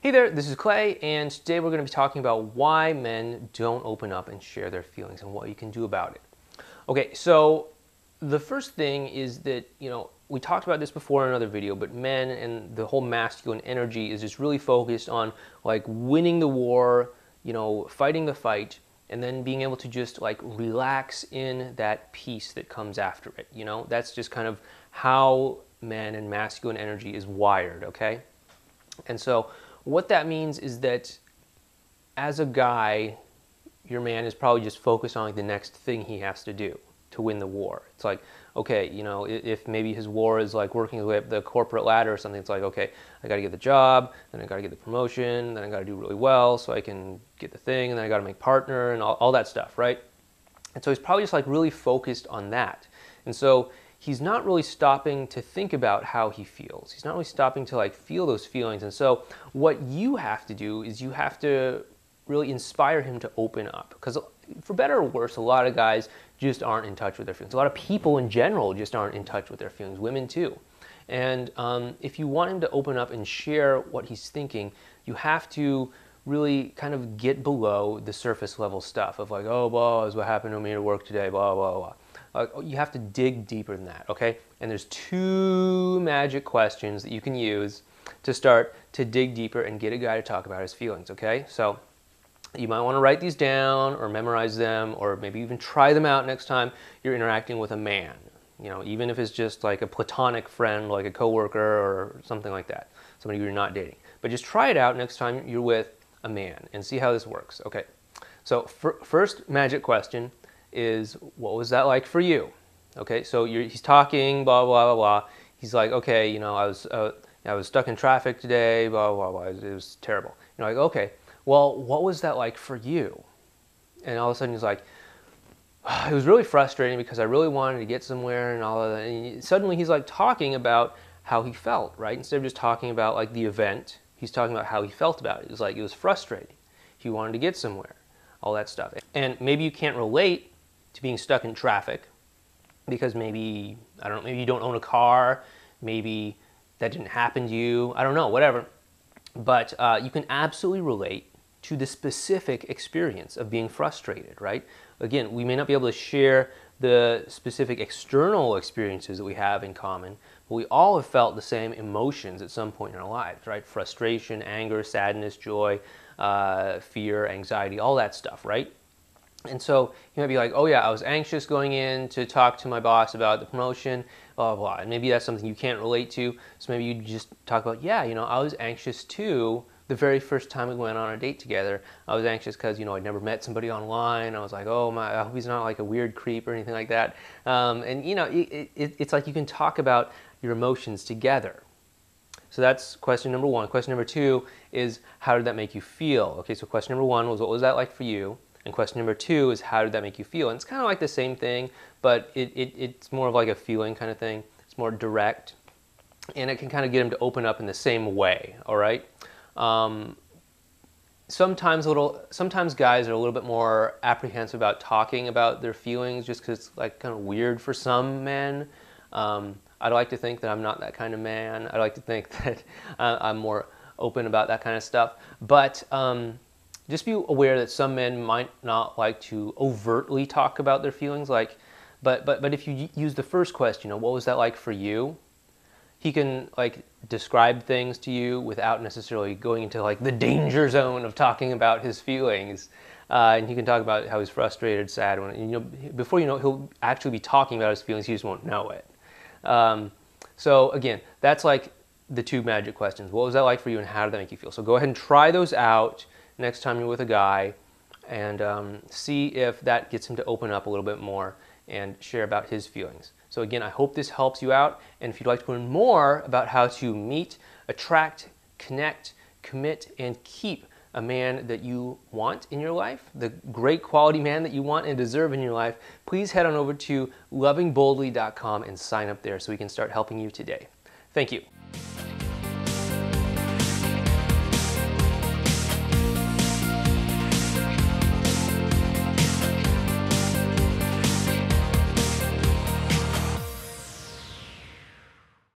Hey there, this is Clay, and today we're going to be talking about why men don't open up and share their feelings and what you can do about it. Okay, so the first thing is that, we talked about this before in another video, but men and the whole masculine energy is just really focused on like winning the war, fighting the fight, and then being able to just like relax in that peace that comes after it. That's just kind of how men and masculine energy is wired, okay? And so what that means is that as a guy, your man is probably just focused on like the next thing he has to do to win the war. It's like, okay, if maybe his war is like working his way up the corporate ladder or something, it's like, okay, I got to get the job, then I got to get the promotion, then I got to do really well so I can get the thing, and then I got to make partner and all that stuff, right? And so he's probably just like really focused on that. And so he's not really stopping to think about how he feels. He's not really stopping to like feel those feelings. And so what you have to do is you have to really inspire him to open up. Because for better or worse, a lot of guys just aren't in touch with their feelings. A lot of people in general just aren't in touch with their feelings, women too. And if you want him to open up and share what he's thinking, you have to really kind of get below the surface level stuff of like, oh, blah, is what happened to me at work today, blah, blah, blah. You have to dig deeper than that, okay? And there's 2 magic questions that you can use to start to dig deeper and get a guy to talk about his feelings, okay? So you might want to write these down or memorize them, or maybe even try them out next time you're interacting with a man. Even if it's just like a platonic friend, like a coworker or something like that, somebody you're not dating. But just try it out next time you're with a man and see how this works, okay? So first magic question is, what was that like for you? Okay, so he's talking, blah, blah, blah, blah. He's like, okay, I was stuck in traffic today, blah, blah, blah. It was terrible. Like, okay, well, what was that like for you? And all of a sudden he's like, it was really frustrating because I really wanted to get somewhere and all of that. And suddenly he's like talking about how he felt, right? Instead of just talking about like the event, he's talking about how he felt about it. It was like, it was frustrating. He wanted to get somewhere, all that stuff. And maybe you can't relate to being stuck in traffic because maybe, I don't know, maybe you don't own a car, maybe that didn't happen to you, I don't know, whatever. But you can absolutely relate to the specific experience of being frustrated, right? Again, we may not be able to share the specific external experiences that we have in common, but we all have felt the same emotions at some point in our lives, right? Frustration, anger, sadness, joy, fear, anxiety, all that stuff, right? And so you might be like, oh yeah, I was anxious going in to talk to my boss about the promotion, blah, blah, blah. And maybe that's something you can't relate to. So maybe you just talk about, yeah, I was anxious too the very first time we went on a date together. I was anxious because, I'd never met somebody online. I was like, oh my, I hope he's not like a weird creep or anything like that. It's like you can talk about your emotions together. So that's question number 1. Question number 2 is, how did that make you feel? Okay, so question number 1 was, what was that like for you? And question number 2 is, how did that make you feel? And it's kind of like the same thing, but it's more of like a feeling kind of thing. It's more direct, and it can kind of get them to open up in the same way, all right? Sometimes guys are a little bit more apprehensive about talking about their feelings just because it's like kind of weird for some men. I'd like to think that I'm not that kind of man. I'd like to think that I'm more open about that kind of stuff. But just be aware that some men might not like to overtly talk about their feelings, but if you use the first question, what was that like for you? He can like describe things to you without necessarily going into like the danger zone of talking about his feelings. And he can talk about how he's frustrated, sad, before you know it, he'll actually be talking about his feelings, he just won't know it. So again, that's like the 2 magic questions. What was that like for you and how did that make you feel? So go ahead and try those out next time you're with a guy and see if that gets him to open up a little bit more and share about his feelings. So again, I hope this helps you out, and if you'd like to learn more about how to meet, attract, connect, commit, and keep a man that you want in your life, the great quality man that you want and deserve in your life, please head on over to lovingboldly.com and sign up there so we can start helping you today. Thank you.